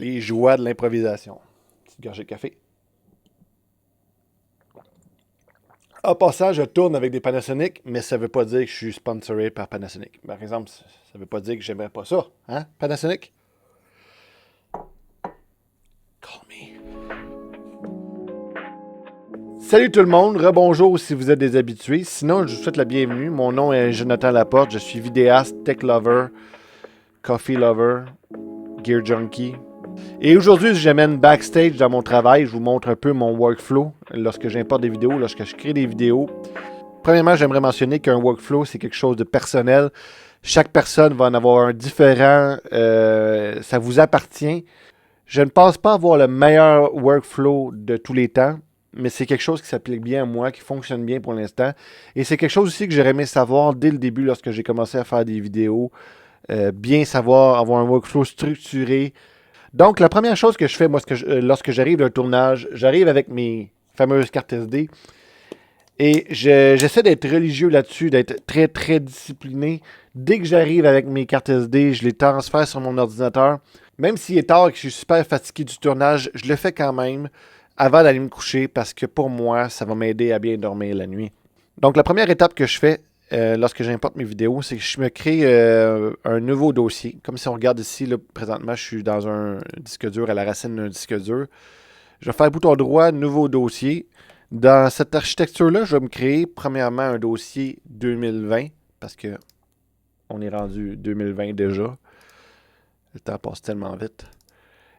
Les joies de l'improvisation. Petite gorgée de café. En passant, je tourne avec des Panasonic, mais ça ne veut pas dire que je suis sponsoré par Panasonic. Par exemple, ça ne veut pas dire que j'aimerais pas ça. Hein, Panasonic? Call me. Salut tout le monde, rebonjour si vous êtes des habitués. Sinon, je vous souhaite la bienvenue. Mon nom est Jonathan Laporte, je suis vidéaste, tech lover, coffee lover, gear junkie. Et aujourd'hui, j'amène backstage dans mon travail. Je vous montre un peu mon workflow lorsque j'importe des vidéos, lorsque je crée des vidéos. Premièrement, j'aimerais mentionner qu'un workflow, c'est quelque chose de personnel. Chaque personne va en avoir un différent. Ça vous appartient. Je ne pense pas avoir le meilleur workflow de tous les temps, mais c'est quelque chose qui s'applique bien à moi, qui fonctionne bien pour l'instant. Et c'est quelque chose aussi que j'aurais aimé savoir dès le début lorsque j'ai commencé à faire des vidéos. Bien savoir, avoir un workflow structuré. Donc, la première chose que je fais, moi, lorsque j'arrive d'un tournage, j'arrive avec mes fameuses cartes SD et j'essaie d'être religieux là-dessus, d'être très, très discipliné. Dès que j'arrive avec mes cartes SD, je les transfère sur mon ordinateur. Même s'il est tard et que je suis super fatigué du tournage, je le fais quand même avant d'aller me coucher parce que pour moi, ça va m'aider à bien dormir la nuit. Donc, la première étape que je fais lorsque j'importe mes vidéos, c'est que je me crée un nouveau dossier. Comme si on regarde ici, là, présentement, je suis dans un disque dur, à la racine d'un disque dur. Je vais faire bouton droit, nouveau dossier. Dans cette architecture-là, je vais me créer premièrement un dossier 2020, parce que on est rendu 2020 déjà. Le temps passe tellement vite.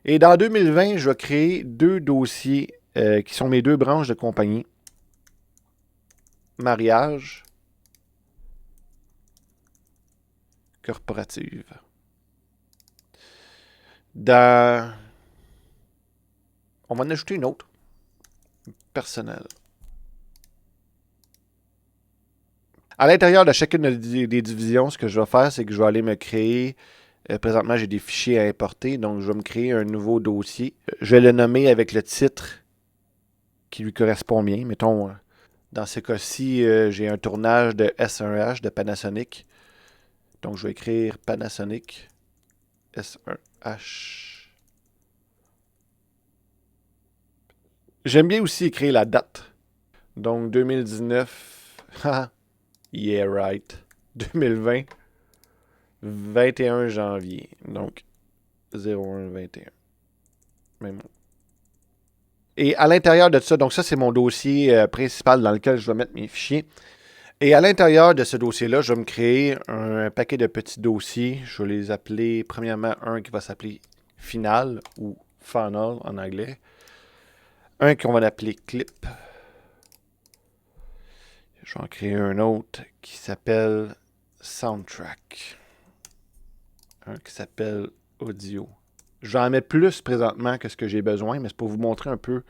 Et dans 2020, je vais créer deux dossiers qui sont mes deux branches de compagnie. Mariage, corporative. On va en ajouter une autre. Personnelle. À l'intérieur de chacune des divisions, ce que je vais faire, c'est que je vais aller me créer. Présentement, j'ai des fichiers à importer, donc je vais me créer un nouveau dossier. Je vais le nommer avec le titre qui lui correspond bien. Mettons, dans ce cas-ci, j'ai un tournage de S1H de Panasonic. Donc, je vais écrire Panasonic S1H. J'aime bien aussi écrire la date. Donc, 2019. Yeah, right. 2020. 21 janvier. Donc, 01-21. Même. Et à l'intérieur de ça, donc ça, c'est mon dossier principal dans lequel je vais mettre mes fichiers. Et à l'intérieur de ce dossier-là, je vais me créer un paquet de petits dossiers. Je vais les appeler, premièrement, un qui va s'appeler Final ou Final en anglais. Un qu'on va appeler Clip. Je vais en créer un autre qui s'appelle Soundtrack. Un qui s'appelle Audio. Je vais en mettre plus présentement que ce que j'ai besoin, mais c'est pour vous montrer un peu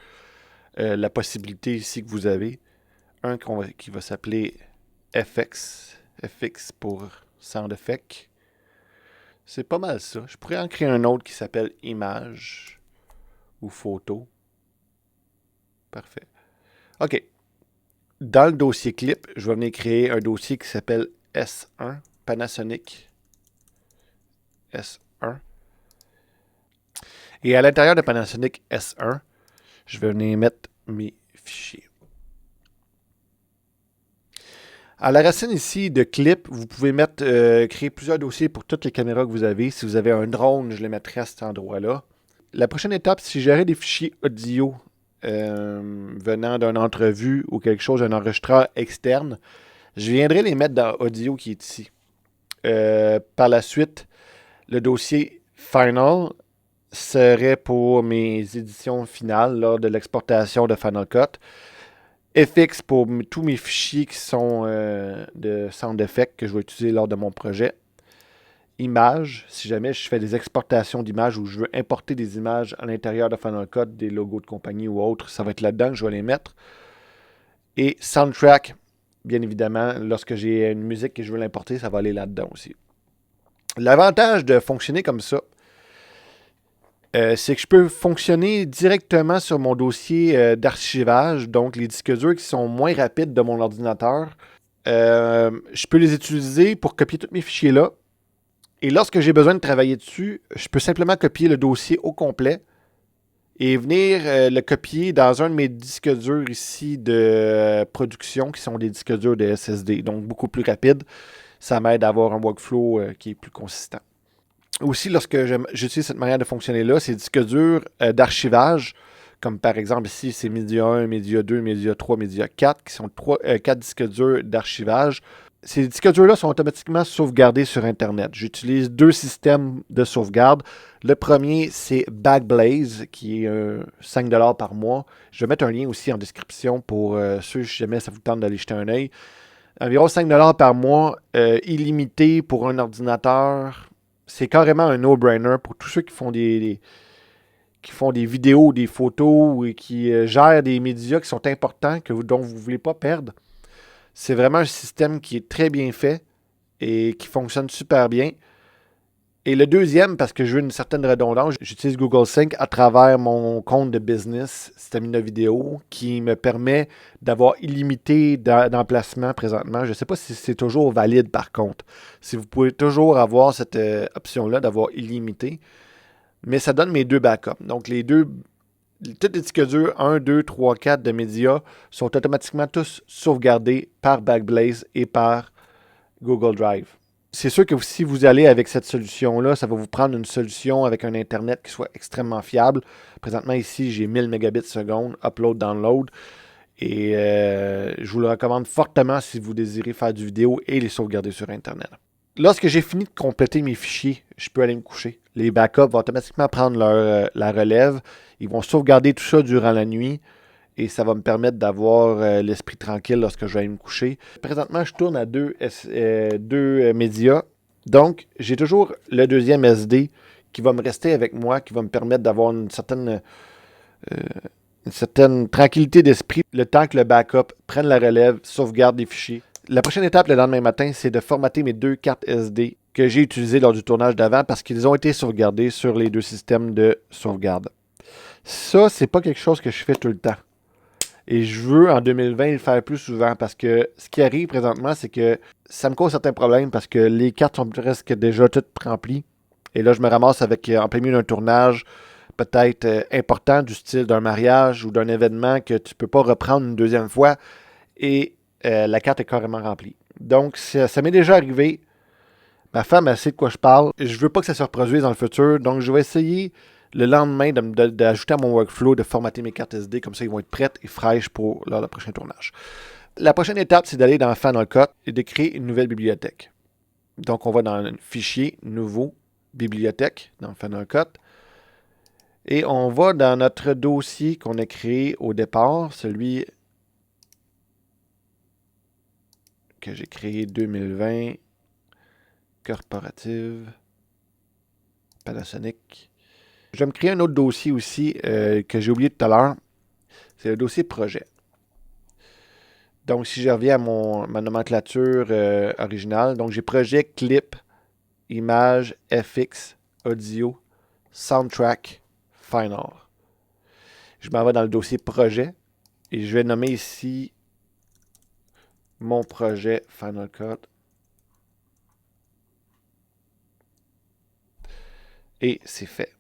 la possibilité ici que vous avez. Un qui va s'appeler FX. FX pour Sound Effect. C'est pas mal ça. Je pourrais en créer un autre qui s'appelle Image ou Photo. Parfait. OK. Dans le dossier clip, je vais venir créer un dossier qui s'appelle S1, Panasonic S1. Et à l'intérieur de Panasonic S1, je vais venir mettre mes fichiers. À la racine ici de clip, vous pouvez créer plusieurs dossiers pour toutes les caméras que vous avez. Si vous avez un drone, je les mettrai à cet endroit-là. La prochaine étape, si j'aurais des fichiers audio venant d'une entrevue ou quelque chose, un enregistreur externe, je viendrai les mettre dans audio qui est ici. Par la suite, le dossier Final serait pour mes éditions finales lors de l'exportation de Final Cut. FX pour tous mes fichiers qui sont de sound effect que je vais utiliser lors de mon projet. Images, si jamais je fais des exportations d'images ou je veux importer des images à l'intérieur de Final Cut, des logos de compagnie ou autres, ça va être là-dedans que je vais les mettre. Et Soundtrack, bien évidemment, lorsque j'ai une musique et je veux l'importer, ça va aller là-dedans aussi. L'avantage de fonctionner comme ça, c'est que je peux fonctionner directement sur mon dossier d'archivage, donc les disques durs qui sont moins rapides de mon ordinateur. Je peux les utiliser pour copier tous mes fichiers là Et lorsque j'ai besoin de travailler dessus, je peux simplement copier le dossier au complet et venir le copier dans un de mes disques durs ici de production, qui sont des disques durs de SSD, donc beaucoup plus rapides. Ça m'aide à avoir un workflow qui est plus consistant. Aussi, lorsque j'utilise cette manière de fonctionner-là, ces disques durs d'archivage, comme par exemple ici, c'est Media 1, Media 2, Media 3, Media 4, qui sont 4 disques durs d'archivage. Ces disques durs-là sont automatiquement sauvegardés sur Internet. J'utilise 2 systèmes de sauvegarde. Le premier, c'est Backblaze, qui est 5 $ par mois. Je vais mettre un lien aussi en description pour ceux, si jamais ça vous tente d'aller jeter un œil. Environ 5 $ par mois, illimité pour un ordinateur. C'est carrément un no-brainer pour tous ceux qui font des vidéos, des photos et qui gèrent des médias qui sont importants, dont vous ne voulez pas perdre. C'est vraiment un système qui est très bien fait et qui fonctionne super bien. Et le deuxième, parce que je veux une certaine redondance, j'utilise Google Sync à travers mon compte de business Stamina Vidéo qui me permet d'avoir illimité d'emplacement présentement. Je ne sais pas si c'est toujours valide par contre. Si vous pouvez toujours avoir cette option-là d'avoir illimité. Mais ça donne mes 2 backups. Donc tous les disques durs 1, 2, 3, 4 de médias sont automatiquement tous sauvegardés par Backblaze et par Google Drive. C'est sûr que si vous allez avec cette solution-là, ça va vous prendre une solution avec un Internet qui soit extrêmement fiable. Présentement, ici, j'ai 1000 mégabits seconde, upload, download. Et je vous le recommande fortement si vous désirez faire du vidéo et les sauvegarder sur Internet. Lorsque j'ai fini de compléter mes fichiers, je peux aller me coucher. Les backups vont automatiquement prendre la relève. Ils vont sauvegarder tout ça durant la nuit. Et ça va me permettre d'avoir l'esprit tranquille lorsque je vais aller me coucher. Présentement, je tourne à deux médias. Donc, j'ai toujours le deuxième SD qui va me rester avec moi, qui va me permettre d'avoir une certaine tranquillité d'esprit le temps que le backup prenne la relève, sauvegarde des fichiers. La prochaine étape le lendemain matin, c'est de formater mes 2 cartes SD que j'ai utilisées lors du tournage d'avant parce qu'ils ont été sauvegardés sur les 2 systèmes de sauvegarde. Ça, c'est pas quelque chose que je fais tout le temps. Et je veux, en 2020, le faire plus souvent parce que ce qui arrive présentement, c'est que ça me cause certains problèmes parce que les cartes sont presque déjà toutes remplies. Et là, je me ramasse avec, en plein milieu d'un tournage, peut-être important, du style d'un mariage ou d'un événement que tu ne peux pas reprendre une deuxième fois. Et la carte est carrément remplie. Donc, ça m'est déjà arrivé. Ma femme, elle sait de quoi je parle. Je ne veux pas que ça se reproduise dans le futur. Donc, je vais essayer le lendemain d'ajouter à mon workflow, de formater mes cartes SD. Comme ça, ils vont être prêtes et fraîches pour le prochain tournage. La prochaine étape, c'est d'aller dans Final Cut et de créer une nouvelle bibliothèque. Donc, on va dans un fichier, nouveau, bibliothèque, dans Final Cut. Et on va dans notre dossier qu'on a créé au départ, celui que j'ai créé 2020, corporative, Panasonic. Je vais me créer un autre dossier aussi que j'ai oublié tout à l'heure. C'est le dossier projet. Donc, si je reviens à ma nomenclature originale, donc j'ai projet, clip, image, FX, audio, soundtrack, final. Je m'en vais dans le dossier projet et je vais nommer ici mon projet Final Cut. Et c'est fait.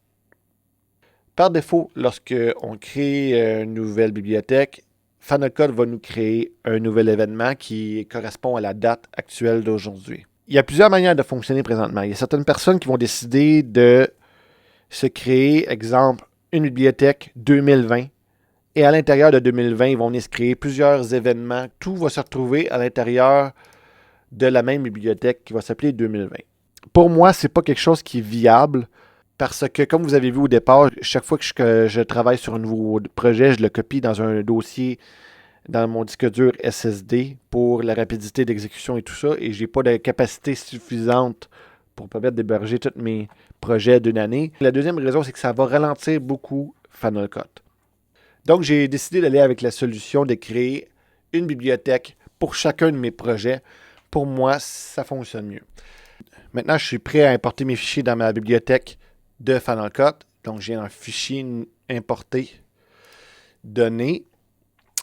Par défaut, lorsque on crée une nouvelle bibliothèque, Final Cut va nous créer un nouvel événement qui correspond à la date actuelle d'aujourd'hui. Il y a plusieurs manières de fonctionner présentement. Il y a certaines personnes qui vont décider de se créer, exemple, une bibliothèque 2020. Et à l'intérieur de 2020, ils vont venir se créer plusieurs événements. Tout va se retrouver à l'intérieur de la même bibliothèque qui va s'appeler 2020. Pour moi, ce n'est pas quelque chose qui est viable parce que, comme vous avez vu au départ, chaque fois que je travaille sur un nouveau projet, je le copie dans un dossier dans mon disque dur SSD pour la rapidité d'exécution et tout ça. Et je n'ai pas de capacité suffisante pour permettre d'héberger tous mes projets d'une année. La deuxième raison, c'est que ça va ralentir beaucoup Final Cut. Donc, j'ai décidé d'aller avec la solution de créer une bibliothèque pour chacun de mes projets. Pour moi, ça fonctionne mieux. Maintenant, je suis prêt à importer mes fichiers dans ma bibliothèque de Final Cut. Donc, j'ai un fichier importé, donné.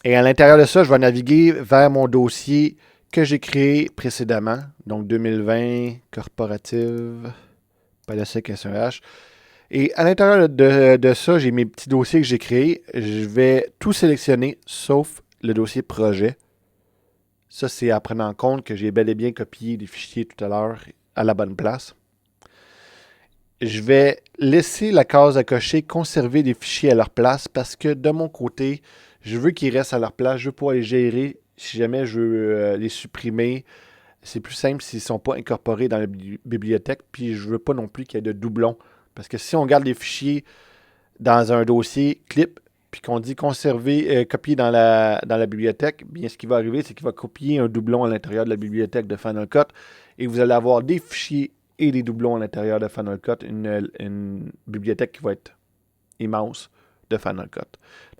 Et à l'intérieur de ça, je vais naviguer vers mon dossier que j'ai créé précédemment. Donc, 2020, corporative. PLSec S1H. Et à l'intérieur de ça, j'ai mes petits dossiers que j'ai créés. Je vais tout sélectionner, sauf le dossier projet. Ça, c'est à prendre en compte que j'ai bel et bien copié les fichiers tout à l'heure à la bonne place. Je vais laisser la case à cocher conserver les fichiers à leur place parce que de mon côté, je veux qu'ils restent à leur place. Je veux pouvoir les gérer si jamais je veux les supprimer. C'est plus simple s'ils ne sont pas incorporés dans la bibliothèque. Puis je ne veux pas non plus qu'il y ait de doublons. Parce que si on garde les fichiers dans un dossier clip, puis qu'on dit conserver, copier dans la bibliothèque, bien ce qui va arriver, c'est qu'il va copier un doublon à l'intérieur de la bibliothèque de Final Cut. Et vous allez avoir des fichiers et des doublons à l'intérieur de Final Cut. Une bibliothèque qui va être immense de Final Cut.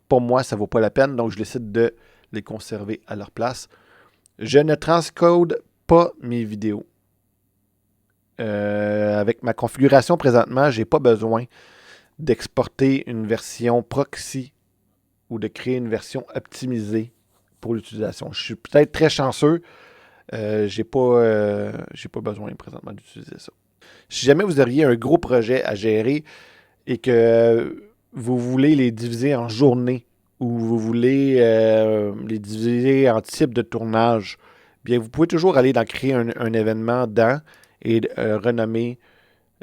Pour moi, ça ne vaut pas la peine, donc je décide de les conserver à leur place. Je ne transcode pas mes vidéos. Avec ma configuration présentement, je n'ai pas besoin d'exporter une version proxy ou de créer une version optimisée pour l'utilisation. Je suis peut-être très chanceux. J'ai pas besoin présentement d'utiliser ça. Si jamais vous auriez un gros projet à gérer et que vous voulez les diviser en journées ou vous voulez les diviser en types de tournage, bien vous pouvez toujours aller dans créer un événement dans et renommer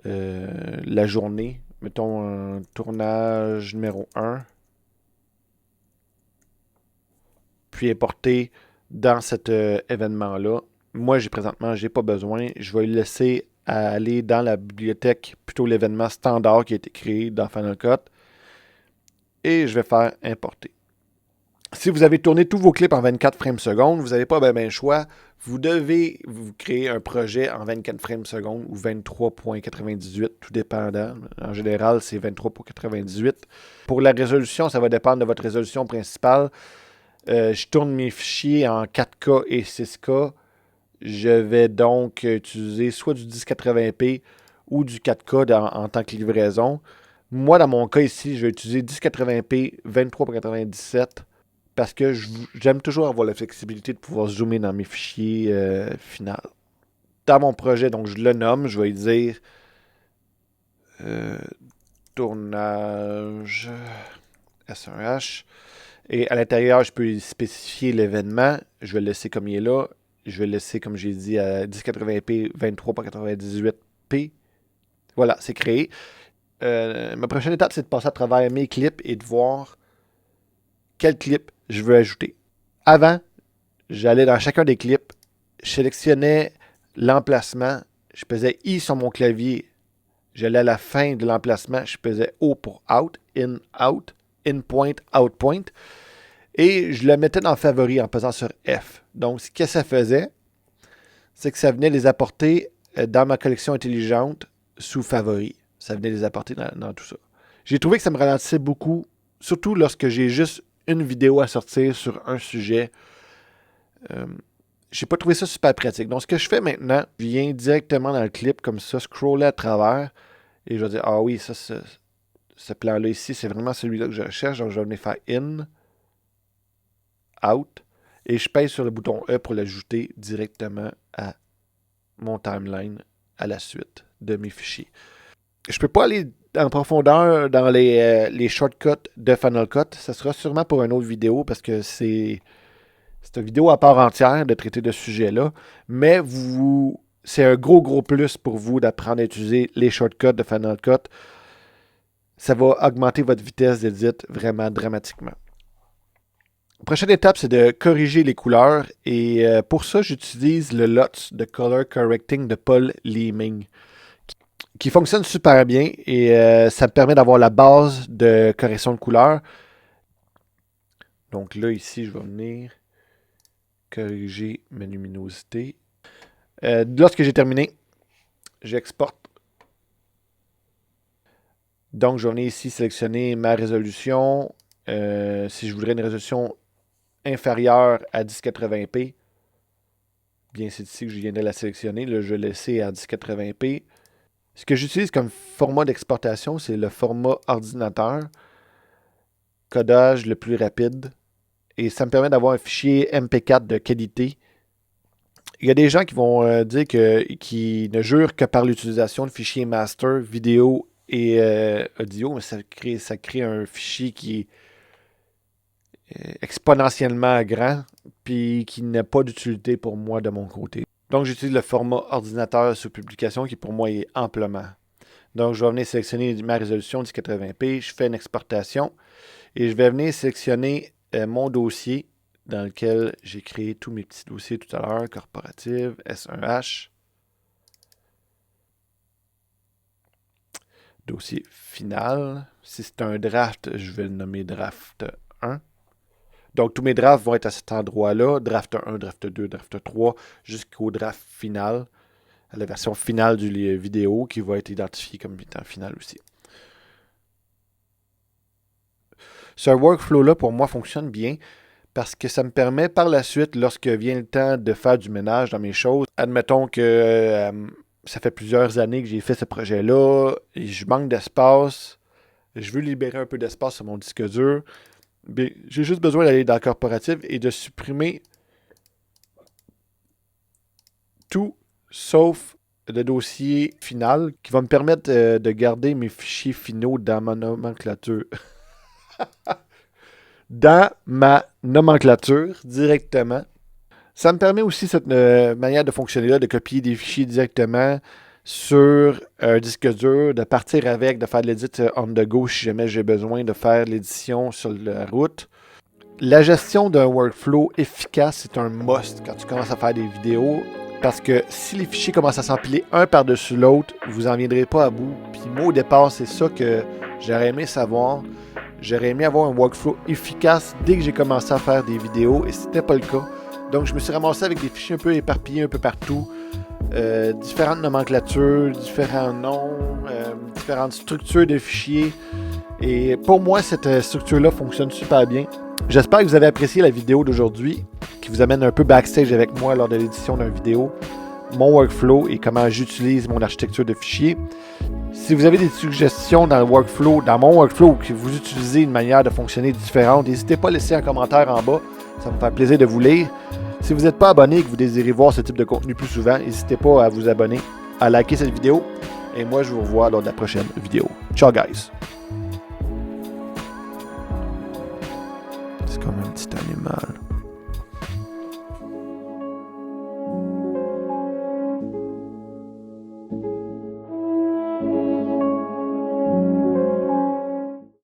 la journée. Mettons un tournage numéro 1. Puis importer dans cet événement-là. Moi, présentement, je n'ai pas besoin. Je vais le laisser aller dans la bibliothèque, plutôt l'événement standard qui a été créé dans Final Cut. Et je vais faire importer. Si vous avez tourné tous vos clips en 24 frames secondes, vous n'avez pas bien le choix. Vous devez vous créer un projet en 24 frames secondes ou 23.98, tout dépendant. En général, c'est 23.98. Pour la résolution, ça va dépendre de votre résolution principale. Je tourne mes fichiers en 4K et 6K. Je vais donc utiliser soit du 1080p ou du 4K en tant que livraison. Moi, dans mon cas ici, je vais utiliser 1080p 23.97 parce que j'aime toujours avoir la flexibilité de pouvoir zoomer dans mes fichiers finaux. Dans mon projet, donc je le nomme, je vais dire tournage S1H. Et à l'intérieur, je peux spécifier l'événement. Je vais le laisser comme il est là. Je vais le laisser, comme j'ai dit, à 1080p 23.98p. Voilà, c'est créé. Ma prochaine étape, c'est de passer à travers mes clips et de voir quel clip je veux ajouter. Avant, j'allais dans chacun des clips, je sélectionnais l'emplacement, je pesais I sur mon clavier, j'allais à la fin de l'emplacement, je pesais O pour out, in point, out point, et je le mettais dans favori en pesant sur F. Donc, ce que ça faisait, c'est que ça venait les apporter dans ma collection intelligente sous favori. Ça venait les apporter dans tout ça. J'ai trouvé que ça me ralentissait beaucoup, surtout lorsque j'ai juste une vidéo à sortir sur un sujet. J'ai pas trouvé ça super pratique. Donc, ce que je fais maintenant, je viens directement dans le clip, comme ça, scroller à travers, et je vais dire, ah oui, ça, ce plan-là ici, c'est vraiment celui-là que je recherche. Donc, je vais venir faire in, out, et je pèse sur le bouton E pour l'ajouter directement à mon timeline à la suite de mes fichiers. Je peux pas aller en profondeur dans les shortcuts de Final Cut. Ça sera sûrement pour une autre vidéo parce que c'est une vidéo à part entière de traiter de ce sujet-là. Mais c'est un gros plus pour vous d'apprendre à utiliser les shortcuts de Final Cut. Ça va augmenter votre vitesse d'édit vraiment dramatiquement. La prochaine étape, c'est de corriger les couleurs. Et pour ça, j'utilise le LUTs de Color Correcting de Paul Leeming, qui fonctionne super bien et ça me permet d'avoir la base de correction de couleurs. Donc là, ici, je vais venir corriger ma luminosité. Lorsque j'ai terminé, j'exporte. Donc, je vais venir ici sélectionner ma résolution. Si je voudrais une résolution inférieure à 1080p, bien c'est ici que je viendrai la sélectionner. Là, je vais laisser à 1080p. Ce que j'utilise comme format d'exportation, c'est le format ordinateur, codage le plus rapide, et ça me permet d'avoir un fichier MP4 de qualité Il y a des gens qui vont dire qu'ils ne jurent que par l'utilisation de fichiers master, vidéo et audio, mais ça crée un fichier qui est exponentiellement grand, puis qui n'a pas d'utilité pour moi de mon côté. Donc, j'utilise le format ordinateur sous publication qui pour moi est amplement. Donc, je vais venir sélectionner ma résolution 1080p, je fais une exportation et je vais venir sélectionner mon dossier dans lequel j'ai créé tous mes petits dossiers tout à l'heure, corporative, S1H, dossier final. Si c'est un draft, je vais le nommer draft 1. Donc, tous mes drafts vont être à cet endroit-là, draft 1, draft 2, draft 3, jusqu'au draft final, à la version finale du vidéo qui va être identifiée comme étant finale aussi. Ce workflow-là, pour moi, fonctionne bien parce que ça me permet par la suite, lorsque vient le temps de faire du ménage dans mes choses, admettons que ça fait plusieurs années que j'ai fait ce projet-là, et je manque d'espace, je veux libérer un peu d'espace sur mon disque dur, bien, j'ai juste besoin d'aller dans Corporative et de supprimer tout sauf le dossier final qui va me permettre de garder mes fichiers finaux dans ma nomenclature. Dans ma nomenclature directement. Ça me permet aussi cette manière de fonctionner là, de copier des fichiers directement sur un disque dur, de partir avec, de faire de l'édit on the go si jamais j'ai besoin de faire l'édition sur la route. La gestion d'un workflow efficace, c'est un must quand tu commences à faire des vidéos. Parce que si les fichiers commencent à s'empiler un par-dessus l'autre, vous n'en viendrez pas à bout. Puis moi, au départ, c'est ça que j'aurais aimé savoir. J'aurais aimé avoir un workflow efficace dès que j'ai commencé à faire des vidéos, et c'était pas le cas. Donc, je me suis ramassé avec des fichiers un peu éparpillés un peu partout. Différentes nomenclatures, différents noms, différentes structures de fichiers. Et pour moi, cette structure-là fonctionne super bien. J'espère que vous avez apprécié la vidéo d'aujourd'hui, qui vous amène un peu backstage avec moi lors de l'édition d'une vidéo, mon workflow et comment j'utilise mon architecture de fichiers. Si vous avez des suggestions dans le workflow, dans mon workflow, que vous utilisez une manière de fonctionner différente, n'hésitez pas à laisser un commentaire en bas. Ça me fait plaisir de vous lire. Si vous n'êtes pas abonné et que vous désirez voir ce type de contenu plus souvent, n'hésitez pas à vous abonner, à liker cette vidéo. Et moi, je vous revois lors de la prochaine vidéo. Ciao, guys! C'est comme un petit animal.